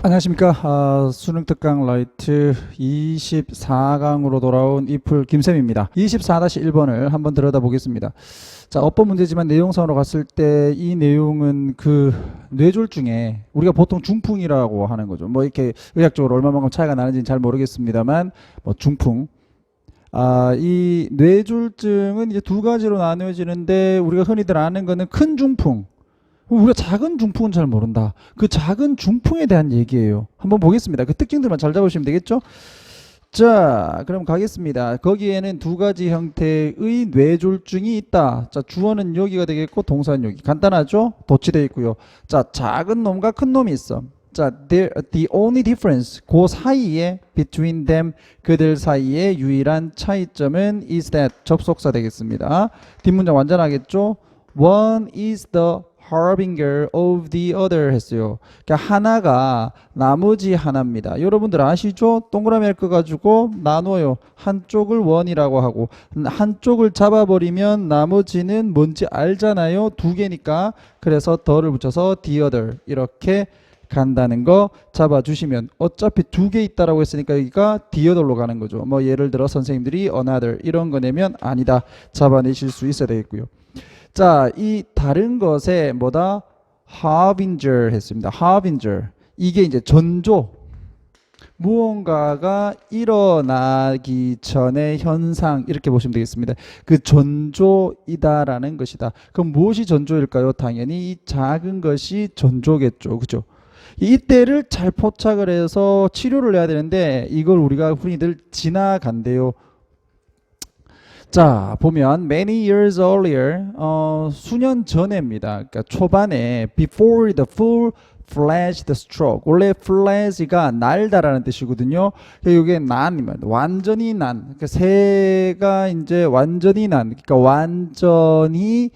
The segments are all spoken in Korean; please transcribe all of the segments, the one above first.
안녕하십니까. 수능 특강 라이트 24강으로 돌아온 이풀 김쌤입니다. 24-1번을 한번 들여다보겠습니다. 자, 어법 문제지만 내용상으로 갔을 때 이 내용은 그 뇌졸중에 우리가 보통 중풍이라고 하는 거죠. 뭐 이렇게 의학적으로 얼마만큼 차이가 나는지는 잘 모르겠습니다만 뭐 중풍. 이 뇌졸중은 이제 두 가지로 나누어지는데 우리가 흔히들 아는 거는 큰 중풍. 우리가 작은 중풍은 잘 모른다. 그 작은 중풍에 대한 얘기예요. 한번 보겠습니다. 그 특징들만 잘 잡으시면 되겠죠? 자, 그럼 가겠습니다. 거기에는 두 가지 형태의 뇌졸중이 있다. 자, 주어는 여기가 되겠고 동사는 여기. 간단하죠? 도치되어 있고요. 자, 작은 놈과 큰 놈이 있어. 자, the only difference, 그 사이에 between them, 그들 사이의 유일한 차이점은 is that, 접속사 되겠습니다. 뒷문장 완전하겠죠? One is the harbinger of the other 했어요. 그러니까 하나가 나머지 하나입니다. 여러분들 아시죠? 동그라미 할 거 가지고 나눠요. 한쪽을 원이라고 하고 한쪽을 잡아버리면 나머지는 뭔지 알잖아요. 두 개니까. 그래서 더를 붙여서 the other 이렇게 간다는 거 잡아주시면, 어차피 두 개 있다라고 했으니까 여기가 the other로 가는 거죠. 뭐 예를 들어 선생님들이 another 이런 거 내면 아니다 잡아내실 수 있어야 되겠고요. 자, 이 다른 것에 뭐다? harbinger 했습니다. harbinger. 이게 이제 전조. 무언가가 일어나기 전의 현상, 이렇게 보시면 되겠습니다. 그 전조이다라는 것이다. 그럼 무엇이 전조일까요? 당연히 이 작은 것이 전조겠죠. 그죠? 이때를 잘 포착을 해서 치료를 해야 되는데 이걸 우리가 흔히들 지나간대요. 자, 보면 many years earlier, 수년 전에입니다. 그러니까 초반에 before the full-fledged stroke. 원래 fledge가 날다라는 뜻이거든요. 이게 난입니다. 완전히 난. 그러니까 새가 이제 완전히 난. 그러니까 완전히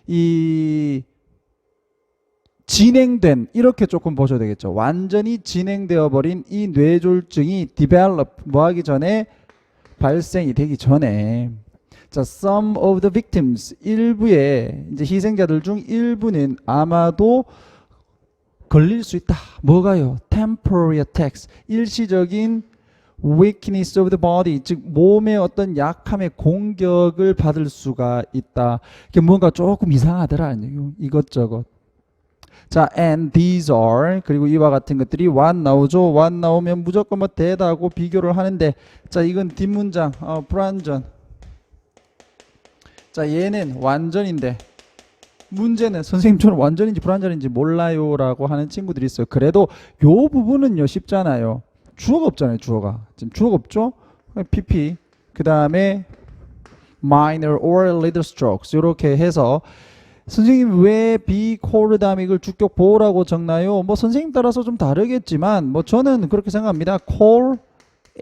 이 진행된, 이렇게 조금 보셔야 되겠죠. 완전히 진행되어 버린 이 뇌졸중이 develop, 뭐 하기 전에, 발생이 되기 전에. 자, some of the victims, 일부의 이제 희생자들 중 일부는 아마도 걸릴 수 있다. 뭐가요? temporary attacks, 일시적인 weakness of the body, 즉 몸의 어떤 약함의 공격을 받을 수가 있다. 이게 뭔가 조금 이상하더라. 이것저것. 자, and these are, 그리고 이와 같은 것들이 what 나오죠. what 나오면 무조건 뭐 대다고 비교를 하는데, 자, 이건 뒷문장, 불완전. 자, 얘는 완전인데 문제는 선생님 저는 완전인지 불완전인지 몰라요 라고 하는 친구들이 있어요. 그래도 요 부분은요 쉽잖아요. 주어가 없잖아요. 주어가 지금 주어가 없죠. PP 그 다음에 minor or little strokes 이렇게 해서, 선생님 왜 B 콜르다믹을 주격 보호라고 적나요? 뭐 선생님 따라서 좀 다르겠지만 뭐 저는 그렇게 생각합니다. 콜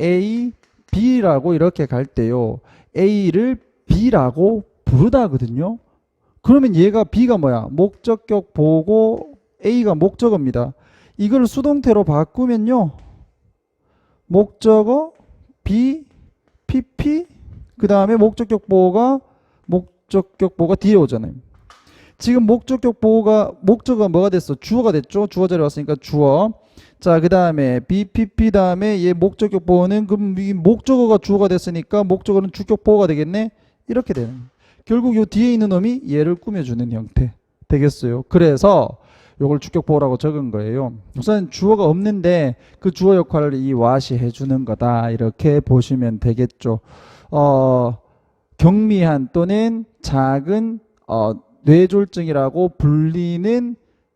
A B라고 이렇게 갈 때요, A를 B라고 부르다거든요. 그러면 얘가 B가 뭐야? 목적격 보고 A가 목적어입니다. 이걸 수동태로 바꾸면요, 목적어 B PP 그 다음에 목적격 보호가 뒤에 오잖아요. 지금 목적격 보호가 목적어가 뭐가 됐어? 주어가 됐죠. 주어 자리에 왔으니까 주어. 자, 그 다음에 BPP 다음에 얘 목적격 보호는, 그럼 이 목적어가 주어가 됐으니까 목적어는 주격 보호가 되겠네. 이렇게 되는 거예요. 결국 요 뒤에 있는 놈이 얘를 꾸며주는 형태 되겠어요. 그래서 요걸 주격 보호라고 적은 거예요. 우선 주어가 없는데 그 주어 역할을 이 what이 해주는 거다. 이렇게 보시면 되겠죠. 경미한 또는 작은 뇌졸중이라고 불리는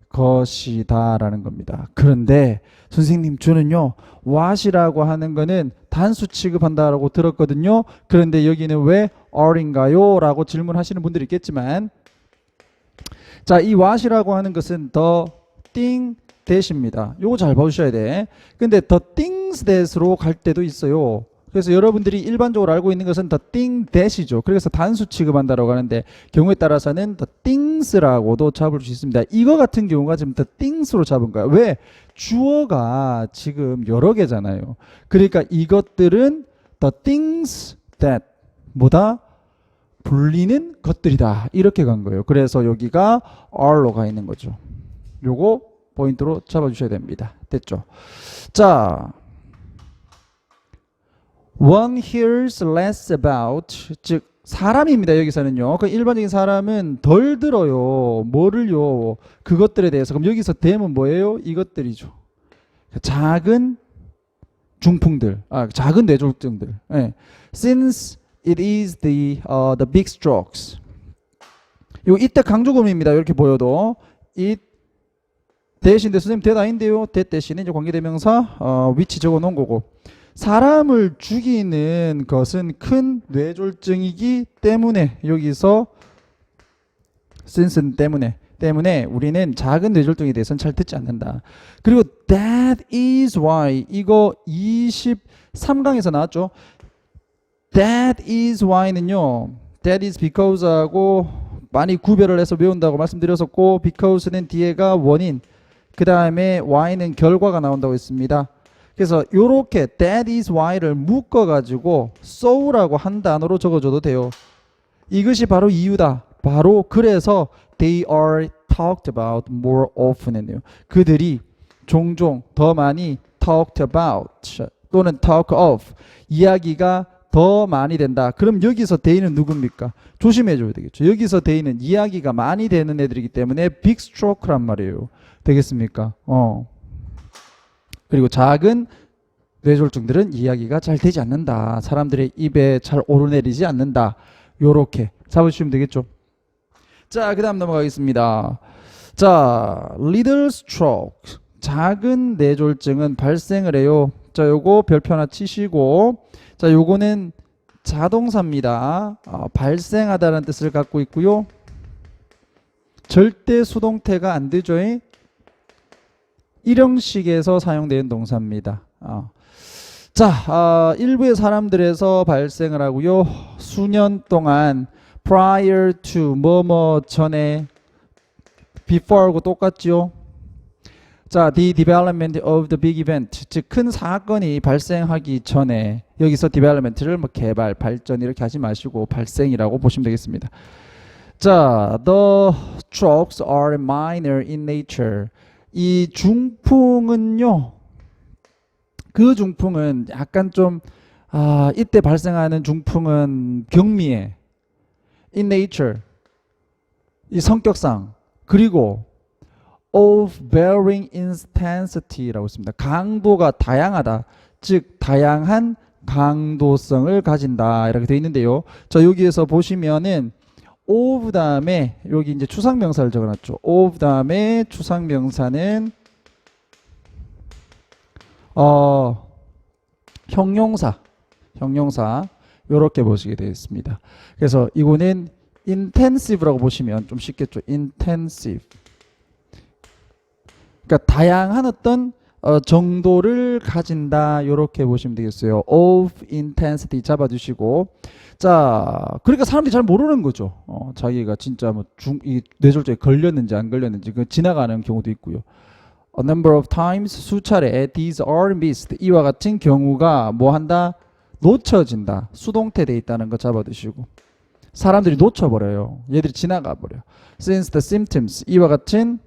것이다 라는 겁니다. 그런데 선생님 저는요 what이라고 하는 거는 단수 취급한다라고 들었거든요. 그런데 여기는 왜 are인가요? 라고 질문하시는 분들이 있겠지만, 자, 이 what이라고 하는 것은 the thing that입니다. 요거 잘 봐주셔야 돼. 근데 the things that으로 갈 때도 있어요. 그래서 여러분들이 일반적으로 알고 있는 것은 the thing that이죠. 그래서 단수 취급한다라고 하는데 경우에 따라서는 the things라고도 잡을 수 있습니다. 이거 같은 경우가 지금 the things로 잡은 거야. 왜? 주어가 지금 여러 개잖아요. 그러니까 이것들은 the things that 뭐다? 불리는 것들이다. 이렇게 간 거예요. 그래서 여기가 are로 가 있는 거죠. 요거 포인트로 잡아주셔야 됩니다. 됐죠. 자, one hears less about, 즉 사람입니다. 여기서는요. 그 일반적인 사람은 덜 들어요. 뭐를요? 그것들에 대해서. 그럼 여기서 them은 뭐예요? 이것들이죠. 작은 중풍들, 작은 뇌졸중들. 네. Since it is the big strokes. 요 이때 강조금입니다. 이렇게 보여도 it 대신데 선생님 that 아닌데요. that 대신에 이제 관계대명사 위치 적어 놓은 거고. 사람을 죽이는 것은 큰 뇌졸중이기 때문에 여기서 since 때문에 우리는 작은 뇌졸중에 대해서는 잘 듣지 않는다. 그리고 that is why 이거 23강에서 나왔죠. that is why는요. that is because하고 많이 구별을 해서 외운다고 말씀드렸었고 because는 뒤에가 원인 그 다음에 why는 결과가 나온다고 했습니다. 그래서 요렇게 that is why를 묶어가지고 so라고 한 단어로 적어줘도 돼요. 이것이 바로 이유다. 바로 그래서 they are talked about more often 했네요. 그들이 종종 더 많이 talked about 또는 talk of 이야기가 더 많이 된다. 그럼 여기서 they는 누굽니까? 조심해 줘야 되겠죠. 여기서 they는 이야기가 많이 되는 애들이기 때문에 big stroke란 말이에요. 되겠습니까? 그리고 작은 뇌졸중들은 이야기가 잘 되지 않는다. 사람들의 입에 잘 오르내리지 않는다. 요렇게 잡으시면 되겠죠. 자, 그 다음 넘어가겠습니다. 자, little stroke. 작은 뇌졸중은 발생을 해요. 자, 요거 별표 하나 치시고, 자, 요거는 자동사입니다. 발생하다라는 뜻을 갖고 있고요. 절대 수동태가 안 되죠. 일형식에서 사용되는 동사입니다. 자, 일부의 사람들에서 발생을 하고요. 수년 동안 prior to 뭐뭐 전에 before하고 똑같죠. 자, the development of the big event 즉 큰 사건이 발생하기 전에 여기서 development를 뭐 개발, 발전 이렇게 하지 마시고 발생이라고 보시면 되겠습니다. 자, the strokes are minor in nature. 이 중풍은요. 그 중풍은 약간 좀 이때 발생하는 중풍은 경미해. in nature. 이 성격상. 그리고 of varying intensity라고 있습니다. 강도가 다양하다. 즉 다양한 강도성을 가진다. 이렇게 되어 있는데요. 자, 여기에서 보시면은 of 다음에 여기 이제 추상명사를 적어놨죠. of 다음에 추상명사는 형용사 이렇게 보시게 되어 있습니다. 그래서 이거는 intensive라고 보시면 좀 쉽겠죠. intensive. 그러니까 다양한 어떤 정도를 가진다 이렇게 보시면 되겠어요. of intensity 잡아주시고 자 그러니까 사람들이 잘 모르는 거죠. 자기가 진짜 뭐 이 뇌졸중에 걸렸는지 안 걸렸는지 그 지나가는 경우도 있고요. A number of times 수차례 these are missed 이와 같은 경우가 뭐 한다? 놓쳐진다. 수동태 돼 있다는 거 잡아두시고 사람들이 놓쳐버려요. 얘들이 지나가 버려. Since the symptoms 이와 같은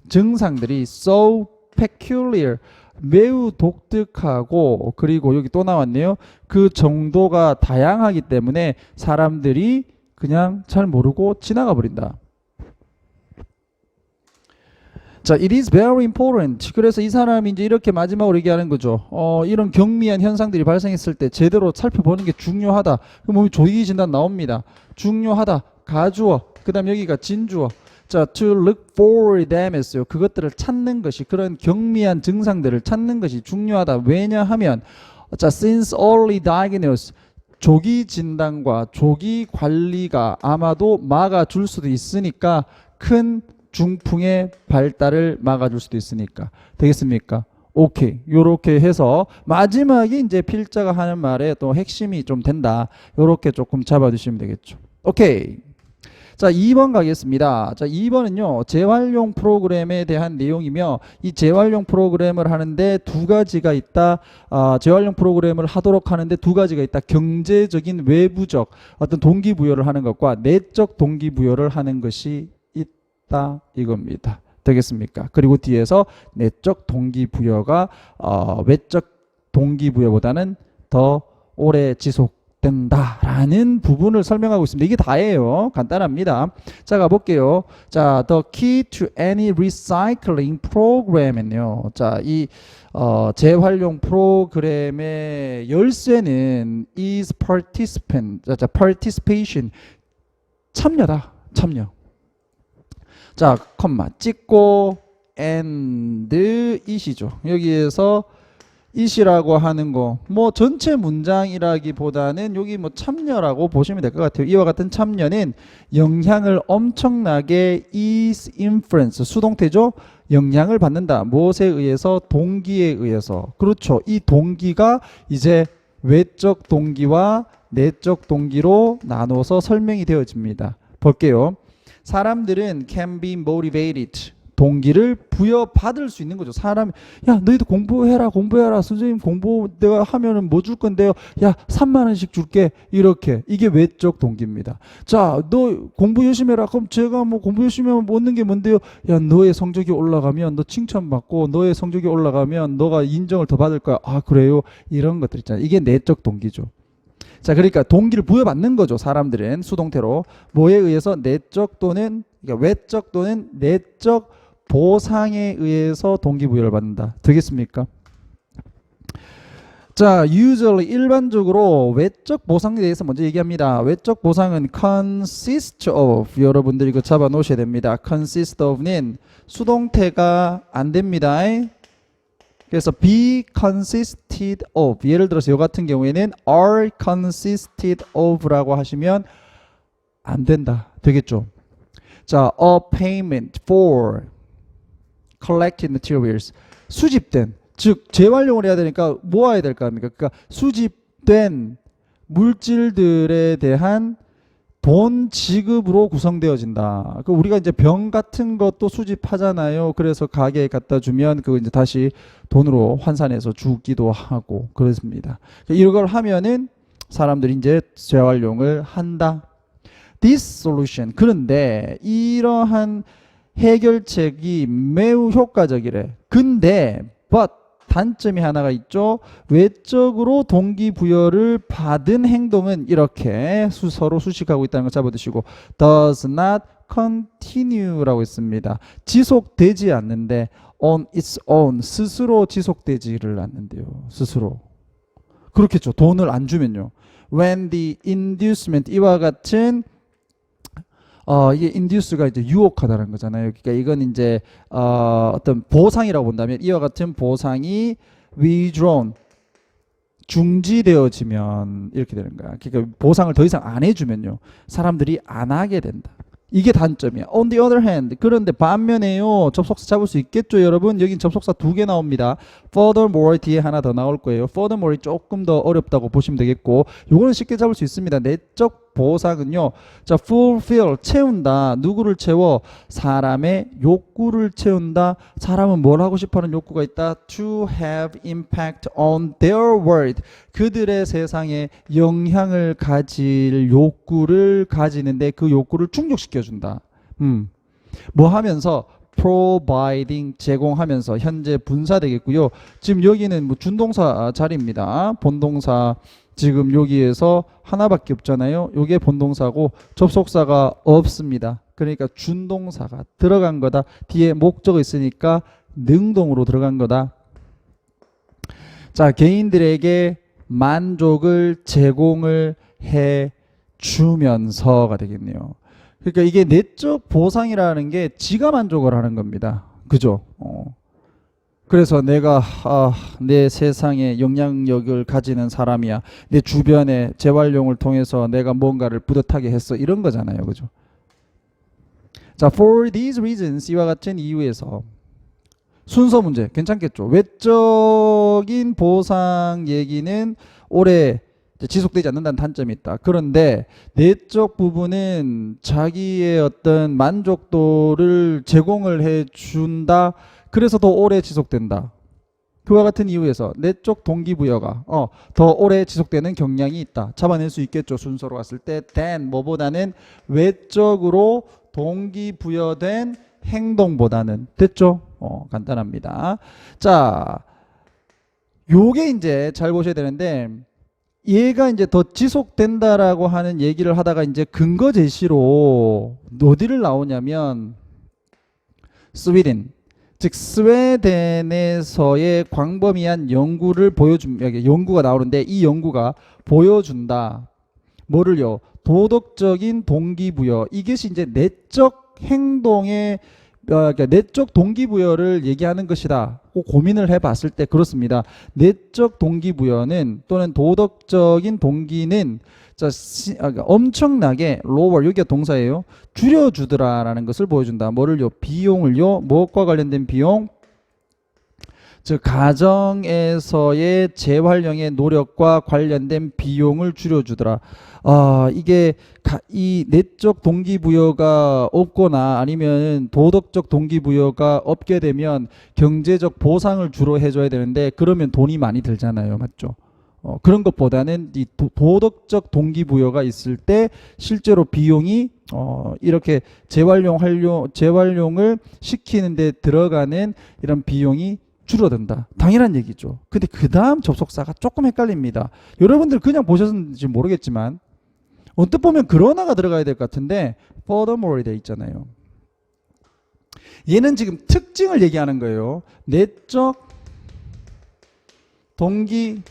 증상들이 so peculiar 매우 독특하고 그리고 여기 또 나왔네요. 그 정도가 다양하기 때문에 사람들이 그냥 잘 모르고 지나가 버린다. 자, it is very important. 그래서 이 사람이 이제 이렇게 마지막으로 얘기하는 거죠. 이런 경미한 현상들이 발생했을 때 제대로 살펴보는 게 중요하다. 그럼 몸이 조기 진단 나옵니다. 중요하다. 가주어. 그 다음 여기가 진주어. 자, to look for them 했어요. 그것들을 찾는 것이 그런 경미한 증상들을 찾는 것이 중요하다. 왜냐하면 자, since early diagnosis 조기 진단과 조기 관리가 아마도 막아줄 수도 있으니까 큰 중풍의 발달을 막아줄 수도 있으니까 되겠습니까? 오케이. 요렇게 해서 마지막에 이제 필자가 하는 말에 또 핵심이 좀 된다. 요렇게 조금 잡아주시면 되겠죠. 오케이. 자, 2번 가겠습니다. 자, 2번은요, 재활용 프로그램에 대한 내용이며, 이 재활용 프로그램을 하는데 두 가지가 있다. 재활용 프로그램을 하도록 하는데 두 가지가 있다. 경제적인 외부적 어떤 동기부여를 하는 것과 내적 동기부여를 하는 것이 있다. 이겁니다. 되겠습니까? 그리고 뒤에서 내적 동기부여가 외적 동기부여보다는 더 오래 지속된다라는 부분을 설명하고 있습니다. 이게 다예요. 간단합니다. 자, 가볼게요. 자, the key to any recycling program은요. 자, 이 재활용 프로그램의 열쇠는 is participation, 참여다. 참여. 자, 컴마 찍고 and it이죠. 여기에서 it이라고 하는 거 뭐 전체 문장이라기보다는 여기 뭐 참여라고 보시면 될 것 같아요. 이와 같은 참여는 영향을 엄청나게 is influence, 수동태죠. 영향을 받는다. 무엇에 의해서? 동기에 의해서. 그렇죠. 이 동기가 이제 외적 동기와 내적 동기로 나눠서 설명이 되어집니다. 볼게요. 사람들은 can be motivated, 동기를 부여받을 수 있는 거죠. 사람이 야 너희도 공부해라 선생님 공부 내가 하면은 뭐 줄 건데요. 야 3만 원씩 줄게. 이렇게 이게 외적 동기입니다. 자, 너 공부 열심히 해라. 그럼 제가 뭐 공부 열심히 하면 얻는 게 뭔데요? 야 너의 성적이 올라가면 너 칭찬받고 너의 성적이 올라가면 너가 인정을 더 받을 거야. 아 그래요? 이런 것들 있잖아요. 이게 내적 동기죠. 자, 그러니까 동기를 부여받는 거죠. 사람들은 수동태로 뭐에 의해서? 내적 또는 그러니까 외적 또는 내적 보상에 의해서 동기부여를 받는다. 되겠습니까? 자, usually 일반적으로 외적 보상에 대해서 먼저 얘기합니다. 외적 보상은 consist of, 여러분들이 이거 잡아 놓으셔야 됩니다. consist of는 수동태가 안 됩니다. 그래서 be consisted of, 예를 들어서 이 같은 경우에는 are consisted of라고 하시면 안 된다. 되겠죠? 자, a payment for collected materials, 수집된, 즉 재활용을 해야 되니까 모아야 될 거 아닙니까? 그러니까 수집된 물질들에 대한 돈 지급으로 구성되어진다. 우리가 이제 병 같은 것도 수집하잖아요. 그래서 가게에 갖다 주면 그거 이제 다시 돈으로 환산해서 주기도 하고 그렇습니다. 이걸 하면은 사람들이 이제 재활용을 한다. This solution. 그런데 이러한 해결책이 매우 효과적이래. 근데 but 단점이 하나가 있죠. 외적으로 동기부여를 받은 행동은 이렇게 서로 수식하고 있다는 걸 잡아두시고 does not continue라고 했습니다. 지속되지 않는데 on its own, 스스로 지속되지를 않는데요. 스스로. 그렇겠죠. 돈을 안 주면요. When the inducement, 이와 같은 이게 induce가 이제 유혹하다는 거잖아요. 그러니까 이건 이제 어떤 보상이라고 본다면 이와 같은 보상이 withdrawn, 중지되어지면 이렇게 되는 거야. 그러니까 보상을 더 이상 안 해주면요, 사람들이 안 하게 된다. 이게 단점이야. On the other hand, 그런데 반면에요, 접속사 잡을 수 있겠죠, 여러분? 여긴 접속사 2개 나옵니다. Furthermore 뒤에 하나 더 나올 거예요. Furthermore이 조금 더 어렵다고 보시면 되겠고, 요거는 쉽게 잡을 수 있습니다. 내적 보상은요, 자, fulfill, 채운다. 누구를 채워? 사람의 욕구를 채운다. 사람은 뭘 하고 싶어하는 욕구가 있다? To have impact on their world. 그들의 세상에 영향을 가질 욕구를 가지는데 그 욕구를 충족시켜준다. 뭐 하면서? providing, 제공하면서. 현재 분사 되겠고요. 지금 여기는 뭐 준동사 자리입니다. 본동사 지금 여기에서 하나밖에 없잖아요. 요게 본동사고 접속사가 없습니다. 그러니까 준동사가 들어간 거다. 뒤에 목적어 있으니까 능동으로 들어간 거다. 자, 개인들에게 만족을 제공을 해 주면서가 되겠네요. 그러니까 이게 내적 보상이라는 게 지가 만족을 하는 겁니다. 그죠? 그래서 내가 내 세상에 영향력을 가지는 사람이야. 내 주변에 재활용을 통해서 내가 뭔가를 뿌듯하게 했어. 이런 거잖아요. 그죠? 자, for these reasons, 이와 같은 이유에서. 순서 문제 괜찮겠죠? 외적인 보상 얘기는 오래 지속되지 않는다는 단점이 있다. 그런데 내적 부분은 자기의 어떤 만족도를 제공을 해준다. 그래서 더 오래 지속된다. 그와 같은 이유에서 내적 동기부여가 더 오래 지속되는 경향이 있다. 잡아낼 수 있겠죠. 순서로 갔을 때 than 뭐보다는 외적으로 동기부여된 행동보다는. 됐죠? 간단합니다. 자, 요게 이제 잘 보셔야 되는데, 얘가 이제 더 지속된다라고 하는 얘기를 하다가 이제 근거 제시로 어디를 나오냐면 스웨덴, 즉 스웨덴에서의 광범위한 연구를 연구가 나오는데, 이 연구가 보여준다. 뭐를요? 도덕적인 동기부여. 이것이 이제 내적 행동의 그러니까 내적 동기부여를 얘기하는 것이다. 고민을 해봤을 때 그렇습니다. 내적 동기부여는 또는 도덕적인 동기는 그러니까 엄청나게 lower, 여기가 동사예요. 줄여주더라라는 것을 보여준다. 뭐를요? 비용을요. 무엇과 관련된 비용? 즉 가정에서의 재활용의 노력과 관련된 비용을 줄여주더라. 이게 이 내적 동기부여가 없거나 아니면 도덕적 동기부여가 없게 되면 경제적 보상을 주로 해줘야 되는데, 그러면 돈이 많이 들잖아요. 맞죠? 그런 것보다는 이 도덕적 동기부여가 있을 때 실제로 비용이 이렇게 재활용을 시키는 데 들어가는 이런 비용이 줄어든다. 당연한 얘기죠. 근데 그 다음 접속사가 조금 헷갈립니다. 여러분들 그냥 보셨는지 모르겠지만 언뜻 보면 그러나가 들어가야 될 것 같은데 furthermore이 되어 있잖아요. 얘는 지금 특징을 얘기하는 거예요. 내적 동기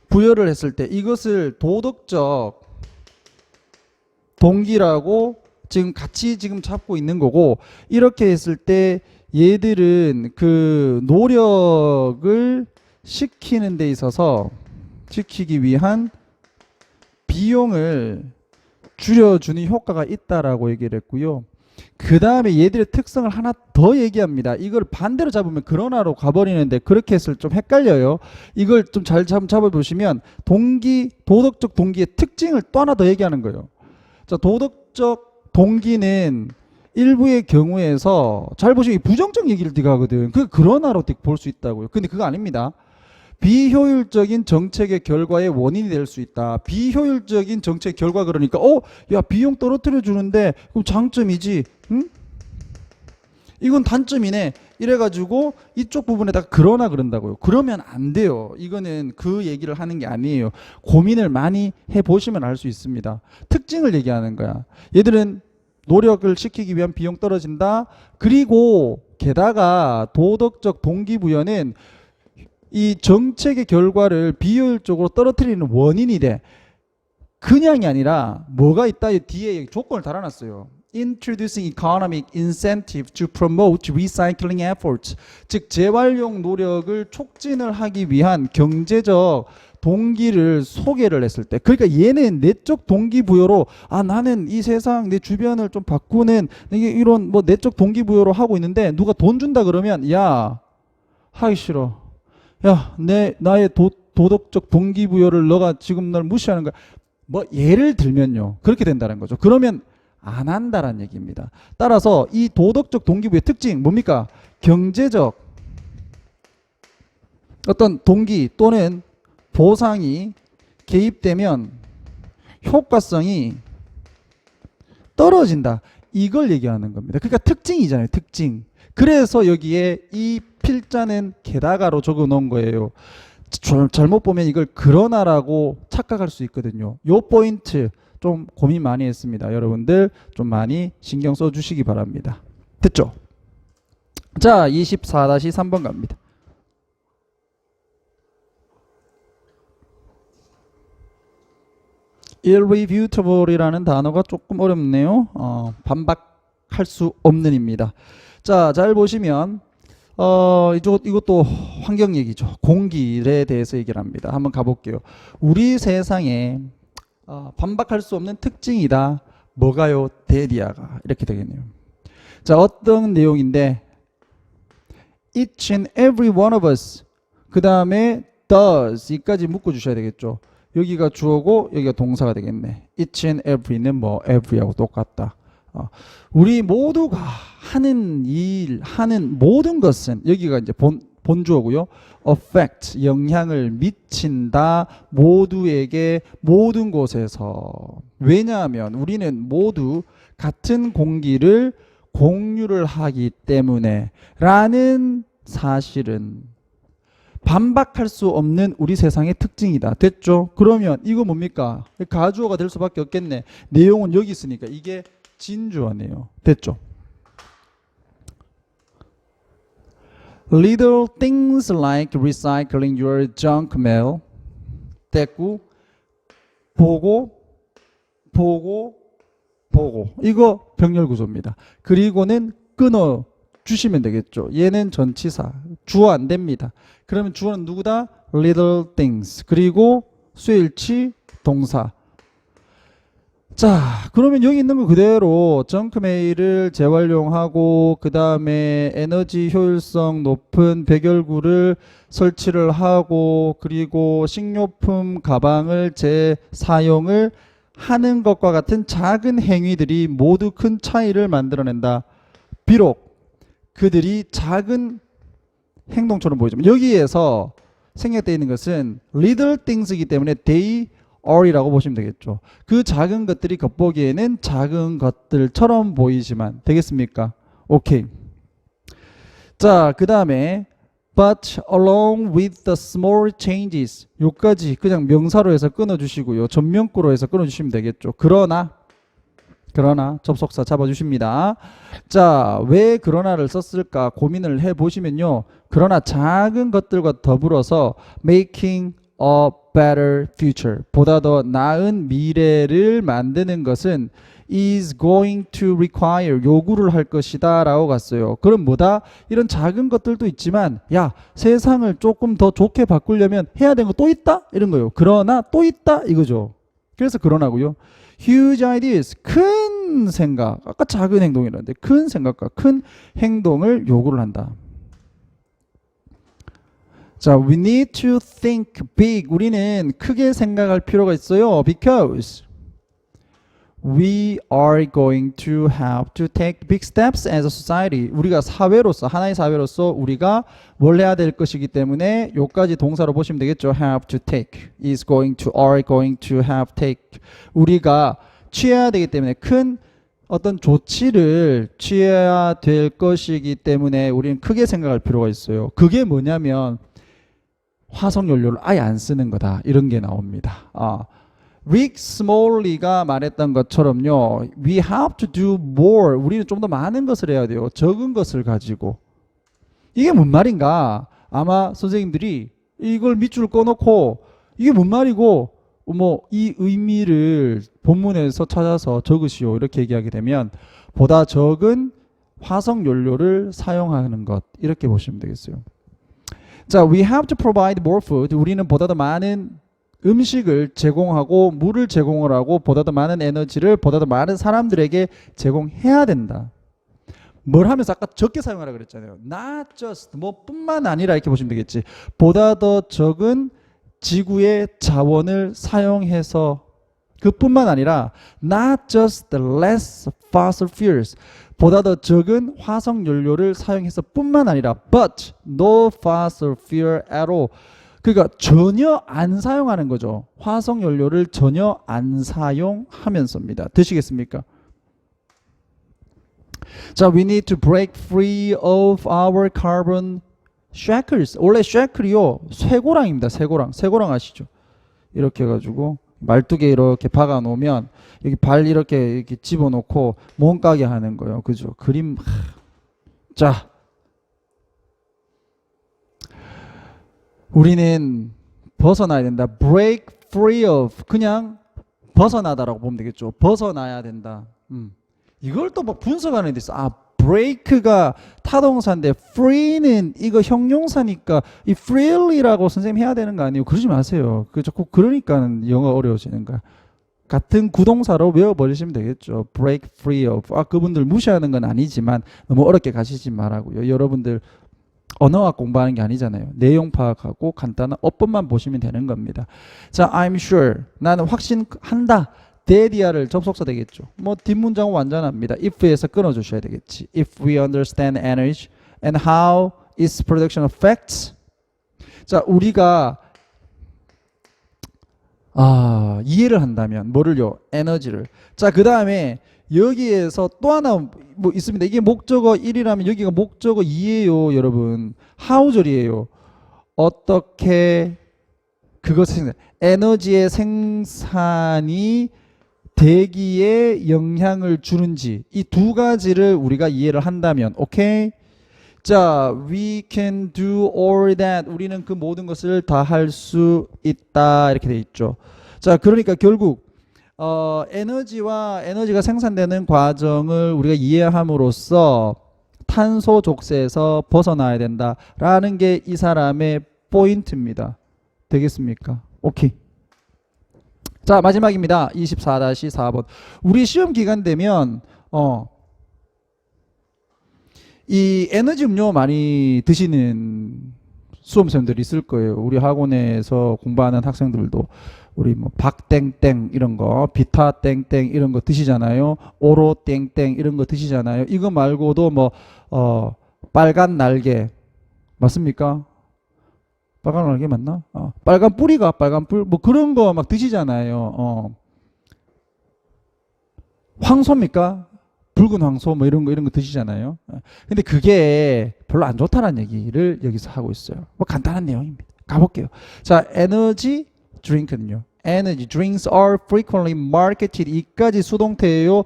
부여를 했을 때 이것을 도덕적 동기라고 지금 같이 지금 잡고 있는 거고, 이렇게 했을 때 얘들은 그 노력을 시키는 데 있어서 시키기 위한 비용을 줄여주는 효과가 있다라고 얘기를 했고요. 그 다음에 얘들의 특성을 하나 더 얘기합니다. 이걸 반대로 잡으면 그러나로 가버리는데, 그렇게 했을 좀 헷갈려요. 이걸 좀 잘 잡아보시면 도덕적 동기의 특징을 또 하나 더 얘기하는 거예요. 자, 도덕적 동기는 일부의 경우에서 잘 보시면 부정적 얘기를 네가 하거든. 그러나로 볼 수 있다고요. 근데 그거 아닙니다. 비효율적인 정책의 결과의 원인이 될 수 있다. 비효율적인 정책 결과, 그러니까 야 비용 떨어뜨려 주는데 그럼 장점이지, 응? 이건 단점이네. 이래가지고 이쪽 부분에다가 그러나 그런다고요. 그러면 안 돼요. 이거는 그 얘기를 하는 게 아니에요. 고민을 많이 해보시면 알 수 있습니다. 특징을 얘기하는 거야. 얘들은 노력을 시키기 위한 비용 떨어진다. 그리고 게다가 도덕적 동기부여는 이 정책의 결과를 비효율적으로 떨어뜨리는 원인이 돼. 그냥이 아니라 뭐가 있다. 뒤에 조건을 달아놨어요. Introducing economic incentive to promote recycling efforts. 즉 재활용 노력을 촉진을 하기 위한 경제적 동기를 소개를 했을 때, 그러니까 얘는 내적 동기부여로 나는 이 세상 내 주변을 좀 바꾸는 이런 뭐 내적 동기부여로 하고 있는데, 누가 돈 준다 그러면 야 하기 싫어. 야 나의 도덕적 동기부여를 너가 지금 날 무시하는 거야. 뭐 예를 들면요, 그렇게 된다는 거죠. 그러면 안 한다라는 얘기입니다. 따라서 이 도덕적 동기부여의 특징 뭡니까? 경제적 어떤 동기 또는 보상이 개입되면 효과성이 떨어진다. 이걸 얘기하는 겁니다. 그러니까 특징이잖아요. 특징. 그래서 여기에 이 필자는 게다가로 적어 놓은 거예요. 잘못 보면 이걸 그러나라고 착각할 수 있거든요. 요 포인트 좀 고민 많이 했습니다. 여러분들 좀 많이 신경 써 주시기 바랍니다. 됐죠? 자, 24-3번 갑니다. irrefutable이라는 단어가 조금 어렵네요. 반박할 수 없는입니다. 자, 잘 보시면 이것도 환경 얘기죠. 공기에 대해서 얘기를 합니다. 한번 가볼게요. 우리 세상에 반박할 수 없는 특징이다. 뭐가요? 데리아가. 이렇게 되겠네요. 자, 어떤 내용인데 each and every one of us, 그 다음에 does 이까지 묶어 주셔야 되겠죠. 여기가 주어고 여기가 동사가 되겠네. each and every는 뭐 every하고 똑같다. 우리 모두가 하는 일, 하는 모든 것은, 여기가 이제 본주어고요. affect, 영향을 미친다. 모두에게, 모든 곳에서. 왜냐하면 우리는 모두 같은 공기를 공유를 하기 때문에 라는 사실은 반박할 수 없는 우리 세상의 특징이다. 됐죠? 그러면 이거 뭡니까? 가주어가 될 수밖에 없겠네. 내용은 여기 있으니까 이게 진주어네요. 됐죠? Little things like recycling your junk mail. 됐고, 보고. 이거 병렬 구조입니다. 그리고는 끊어 주시면 되겠죠. 얘는 전치사. 주어 안 됩니다. 그러면 주어는 누구다? Little things. 그리고 수일치 동사. 자, 그러면 여기 있는 거 그대로 정크메일을 재활용하고 그 다음에 에너지 효율성 높은 백열구를 설치를 하고 그리고 식료품 가방을 재사용을 하는 것과 같은 작은 행위들이 모두 큰 차이를 만들어낸다. 비록 그들이 작은 행동처럼 보이지만 여기에서 생략되어 있는 것은 little things이기 때문에 they are이라고 보시면 되겠죠. 그 작은 것들이 겉보기에는 작은 것들처럼 보이지만 되겠습니까? 오케이. 자, 그 다음에 but along with the small changes 요까지 그냥 명사로 해서 끊어주시고요. 전명구로 해서 끊어주시면 되겠죠. 그러나 접속사 잡아주십니다. 자, 왜 그러나를 썼을까 고민을 해보시면요. 그러나 작은 것들과 더불어서 making a better future 보다 더 나은 미래를 만드는 것은 is going to require 요구를 할 것이다 라고 갔어요. 그럼 뭐다? 이런 작은 것들도 있지만 야 세상을 조금 더 좋게 바꾸려면 해야 되는 거 또 있다? 이런 거예요. 그러나 또 있다? 이거죠. 그래서 그러나고요. huge ideas 큰 생각 아까 작은 행동이라는데 큰 생각과 큰 행동을 요구를 한다. 자, we need to think big. 우리는 크게 생각할 필요가 있어요. Because we are going to have to take big steps as a society. 우리가 사회로서 하나의 사회로서 우리가 뭘 해야 될 것이기 때문에 요까지 동사로 보시면 되겠죠. have to take, is going to, are going to have take. 우리가 취해야 되기 때문에 큰 어떤 조치를 취해야 될 것이기 때문에 우리는 크게 생각할 필요가 있어요. 그게 뭐냐면 화석연료를 아예 안 쓰는 거다. 이런 게 나옵니다. 릭 스몰리가 말했던 것처럼요. We have to do more. 우리는 좀 더 많은 것을 해야 돼요. 적은 것을 가지고. 이게 뭔 말인가? 아마 선생님들이 이걸 밑줄 꺼놓고 이게 뭔 말이고 뭐 이 의미를 본문에서 찾아서 적으시오. 이렇게 얘기하게 되면 보다 적은 화석연료를 사용하는 것. 이렇게 보시면 되겠어요. 자, we have to provide more food. 우리는 보다 더 많은 음식을 제공하고 물을 제공을 하고 보다 더 많은 에너지를 보다 더 많은 사람들에게 제공해야 된다. 뭘 하면서 아까 적게 사용하라 그랬잖아요. Not just 뭐 뿐만 아니라 이렇게 보시면 되겠지. 보다 더 적은 지구의 자원을 사용해서 그뿐만 아니라 not just the less fossil fuels 보다 더 적은 화석 연료를 사용해서 뿐만 아니라 but no fossil fuel at all 그러니까 전혀 안 사용하는 거죠. 화석 연료를 전혀 안 사용하면서입니다. 되시겠습니까? 자, we need to break free of our carbon shackles. 원래 shackle이요 쇠고랑입니다. 쇠고랑 아시죠? 이렇게 해가지고 말뚝에 이렇게 박아 놓으면 여기 발 이렇게 집어넣고 몸가게 하는 거예요. 그죠? 그림. 자, 우리는 벗어나야 된다. break free of 그냥 벗어나다라고 보면 되겠죠. 벗어나야 된다. 이걸 또 뭐 분석하는 데 있어. break가 타동사인데 free는 이거 형용사니까 이 freely라고 선생님 해야 되는 거 아니에요? 그러지 마세요. 그 자꾸 그러니까 영어 어려워지는 거야. 같은 구동사로 외워버리시면 되겠죠. break free of. 그분들 무시하는 건 아니지만 너무 어렵게 가시지 말라고요. 여러분들 언어학 공부하는 게 아니잖아요. 내용 파악하고 간단한 어법만 보시면 되는 겁니다. 자, I'm sure. 나는 확신한다. that이야를 접속사 되겠죠. 뭐 뒷문장은 완전합니다. if에서 끊어주셔야 되겠지. If we understand energy and how its production affects. 자, 우리가 이해를 한다면 뭐를요? 에너지를. 자, 그 다음에 여기에서 또 하나 뭐 있습니다. 이게 목적어 1이라면 여기가 목적어 2예요, 여러분. how절이에요. 어떻게 그것을 생산, 에너지의 생산이 대기에 영향을 주는지 이 두 가지를 우리가 이해를 한다면 오케이? 자, we can do all that. 우리는 그 모든 것을 다 할 수 있다. 이렇게 돼 있죠. 자, 그러니까 결국 에너지가 생산되는 과정을 우리가 이해함으로써 탄소 족쇄에서 벗어나야 된다라는 게 이 사람의 포인트입니다. 되겠습니까? 오케이. 자, 마지막입니다. 24-4번. 우리 시험 기간 되면 이 에너지 음료 많이 드시는 수험생들이 있을 거예요. 우리 학원에서 공부하는 학생들도 우리 뭐 박땡땡 이런 거, 비타땡땡 이런 거 드시잖아요. 오로땡땡 이런 거 드시잖아요. 이거 말고도 뭐 빨간 날개 맞습니까? 빨간 날개 맞나? 빨간 뿌리가 빨간 뿔 뭐 그런 거 막 드시잖아요. 황소입니까? 붉은 황소 뭐 이런 거 드시잖아요. 근데 그게 별로 안 좋다는 얘기를 여기서 하고 있어요. 뭐 간단한 내용입니다. 가볼게요. 자, 에너지 드링크는요. Energy drinks are frequently marketed. 이까지 수동태예요.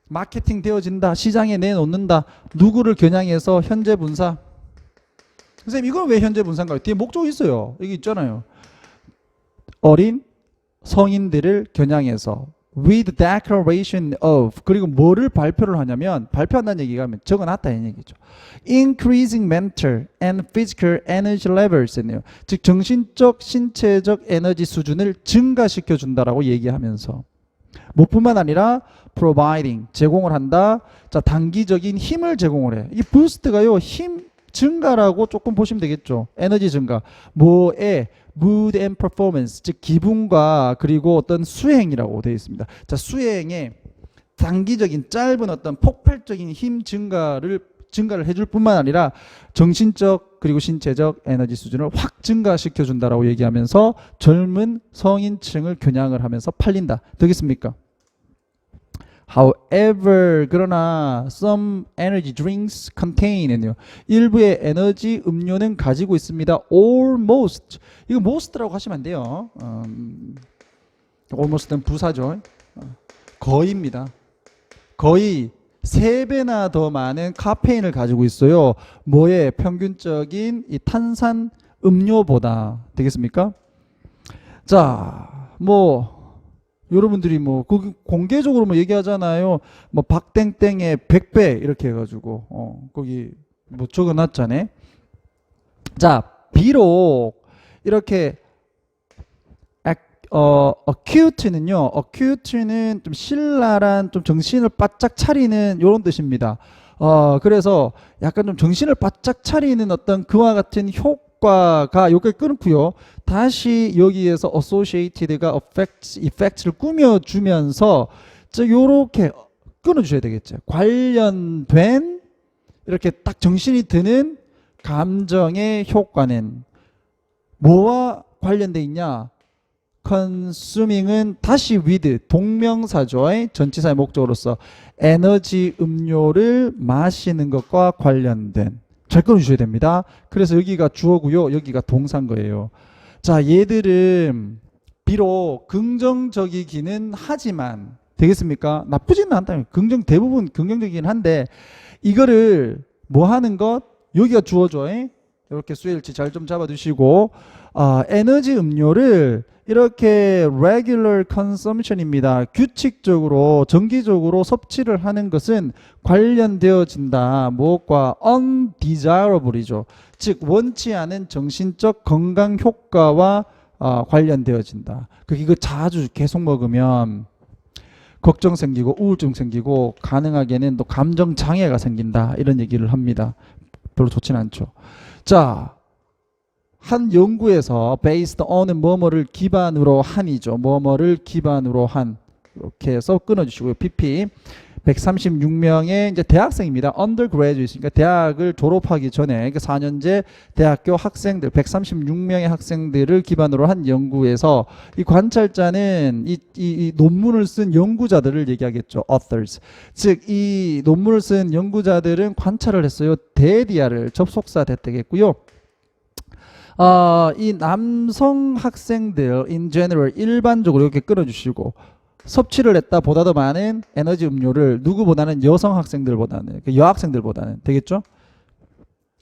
마케팅 되어진다. 시장에 내놓는다. 누구를 겨냥해서 현재 분사. 선생님 이건 왜 현재 분사인가요? 뒤에 목적이 있어요. 여기 있잖아요. 어린 성인들을 겨냥해서 with declaration of 그리고 뭐를 발표를 하냐면 발표한다는 얘기가 적어놨다 이 얘기죠. increasing mental and physical energy levels네요. 즉 정신적 신체적 에너지 수준을 증가시켜 준다라고 얘기하면서 뭐뿐만 아니라 providing 제공을 한다. 자, 단기적인 힘을 제공을 해. 이 부스트가요 힘 증가라고 조금 보시면 되겠죠. 에너지 증가. 뭐에 mood and performance 즉 기분과 그리고 어떤 수행이라고 되어 있습니다. 자, 수행에 단기적인 짧은 어떤 폭발적인 힘 증가를 해줄 뿐만 아니라 정신적 그리고 신체적 에너지 수준을 확 증가시켜 준다라고 얘기하면서 젊은 성인층을 겨냥을 하면서 팔린다. 되겠습니까? However, 그러나 some energy drinks contain은요. 일부의 에너지 음료는 가지고 있습니다. Almost. 이거 most라고 하시면 안 돼요. almost는 부사죠. 거의입니다. 거의 3배나 더 많은 카페인을 가지고 있어요. 뭐에 평균적인 이 탄산 음료보다. 되겠습니까? 자, 뭐 여러분들이 뭐 공개적으로 뭐 얘기하잖아요. 뭐 박땡땡의 100배 이렇게 해가지고 거기 뭐 적어놨잖아요. 자, 비록 이렇게 acute는요. acute는 좀 신랄한 좀 정신을 바짝 차리는 이런 뜻입니다. 그래서 약간 좀 정신을 바짝 차리는 어떤 그와 같은 효과가 여기까지 끊고요. 다시 여기에서 associated가 effects를 꾸며주면서 요렇게 끊어주셔야 되겠죠. 관련된 이렇게 딱 정신이 드는 감정의 효과는 뭐와 관련돼 있냐? consuming은 다시 with 동명사죠. 전치사의 목적으로서 에너지 음료를 마시는 것과 관련된 잘 끊어주셔야 됩니다. 그래서 여기가 주어고요. 여기가 동사인 거예요. 자, 얘들은 비록 긍정적이기는 하지만 되겠습니까? 나쁘지는 않다. 대부분 긍정적이긴 한데 이거를 뭐 하는 것? 여기가 주어죠. 이렇게 수일치 잘 좀 잡아두시고 에너지 음료를 이렇게 regular consumption입니다. 규칙적으로 정기적으로 섭취를 하는 것은 관련되어진다. 무엇과 undesirable이죠. 즉 원치 않은 정신적 건강 효과와 관련되어진다. 이거 자주 계속 먹으면 걱정 생기고 우울증 생기고 가능하게는 또 감정 장애가 생긴다. 이런 얘기를 합니다. 별로 좋진 않죠. 자, 한 연구에서 based on은 뭐뭐를 기반으로 한이죠. 뭐뭐를 기반으로 한 이렇게 해서 끊어주시고요. PP 136명의 이제 대학생입니다. undergraduate니까 대학을 졸업하기 전에 그 4년제 대학교 학생들 136명의 학생들을 기반으로 한 연구에서 이 관찰자는 이 논문을 쓴 연구자들을 얘기하겠죠. authors. 즉 이 논문을 쓴 연구자들은 관찰을 했어요. 데디아를 접속사 됐겠고요. 이 남성 학생들 in general 일반적으로 이렇게 끊어주시고 섭취를 했다 보다 더 많은 에너지 음료를 누구보다는 여성 학생들보다는 여학생들보다는 되겠죠?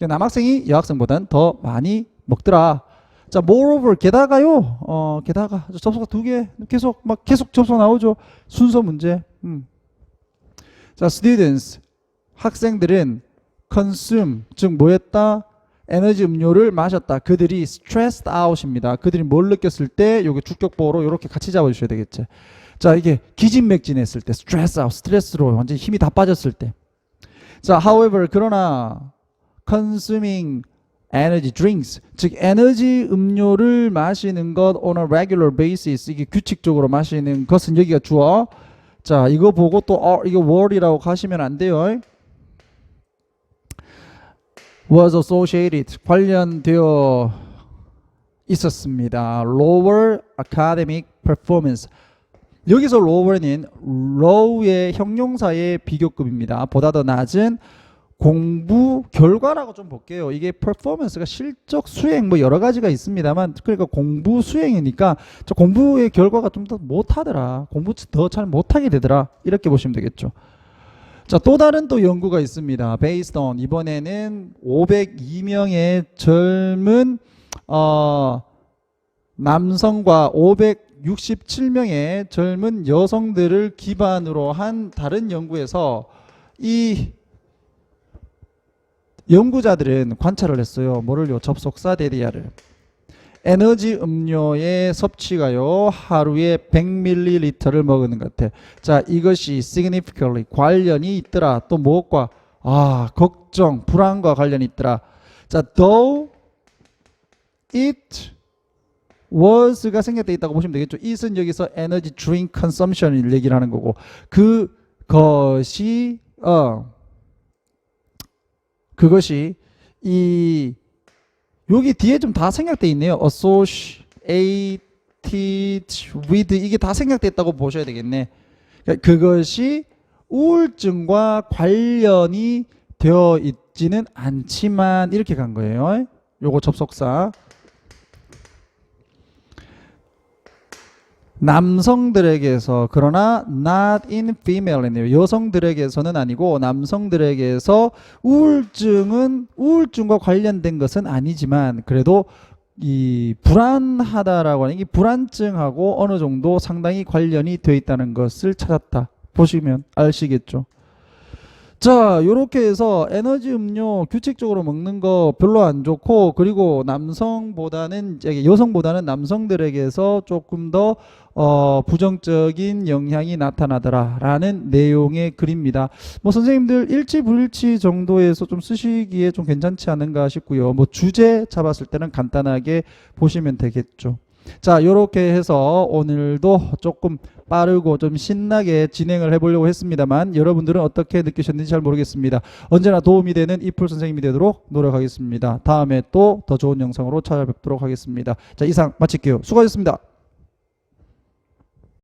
남학생이 여학생보다는 더 많이 먹더라. 자, moreover 게다가요. 게다가 접속사 2개 계속 접속 나오죠. 순서 문제. 자, students 학생들은 consume 즉 뭐했다? 에너지 음료를 마셨다. 그들이 stressed out입니다. 그들이 뭘 느꼈을 때 요게 주격보로 이렇게 같이 잡아주셔야 되겠죠. 자, 이게 기진맥진했을 때 stress out, 스트레스로 완전히 힘이 다 빠졌을 때. 자, however 그러나 consuming energy drinks 즉 에너지 음료를 마시는 것 on a regular basis 이게 규칙적으로 마시는 것은 여기가 주어. 자, 이거 보고 또 이거 word이라고 가시면 안 돼요. was associated 관련되어 있었습니다. lower academic performance 여기서 lower는 low의 형용사의 비교급입니다. 보다 더 낮은 공부 결과라고 좀 볼게요. 이게 performance가 실적 수행 뭐 여러 가지가 있습니다만 그러니까 공부 수행이니까 저 공부의 결과가 좀 더 못하더라. 공부 더 잘 못하게 되더라. 이렇게 보시면 되겠죠. 자, 또 다른 또 연구가 있습니다. based on 이번에는 502명의 젊은 남성과 567명의 젊은 여성들을 기반으로 한 다른 연구에서 이 연구자들은 관찰을 했어요. 뭐를요? 접속사 데디아를. 에너지 음료의 섭취가요 하루에 100ml를 먹는 것 같아. 자, 이것이 significantly 관련이 있더라. 또 무엇과? 걱정, 불안과 관련이 있더라. 자, though it was가 생략되어 있다고 보시면 되겠죠. it은 여기서 energy drink consumption을 얘기를 하는 거고 그것이 이 여기 뒤에 좀 다 생략되어 있네요. associated with 이게 다 생략되어 있다고 보셔야 되겠네. 그러니까 그것이 우울증과 관련이 되어 있지는 않지만 이렇게 간 거예요. 요거 접속사. 남성들에게서 그러나 not in female이네요. 여성들에게서는 아니고 남성들에게서 우울증과 관련된 것은 아니지만 그래도 이 불안하다라고 하는 이 불안증하고 어느 정도 상당히 관련이 되어 있다는 것을 찾았다. 보시면 아시겠죠. 자, 요렇게 해서 에너지 음료 규칙적으로 먹는 거 별로 안 좋고 그리고 여성보다는 남성들에게서 조금 더 부정적인 영향이 나타나더라 라는 내용의 글입니다. 뭐 선생님들 일치 불일치 정도에서 좀 쓰시기에 좀 괜찮지 않은가 싶고요. 뭐 주제 잡았을 때는 간단하게 보시면 되겠죠. 자, 요렇게 해서 오늘도 조금 빠르고 좀 신나게 진행을 해보려고 했습니다만 여러분들은 어떻게 느끼셨는지 잘 모르겠습니다. 언제나 도움이 되는 이풀 선생님이 되도록 노력하겠습니다. 다음에 또 더 좋은 영상으로 찾아뵙도록 하겠습니다. 자, 이상 마칠게요. 수고하셨습니다.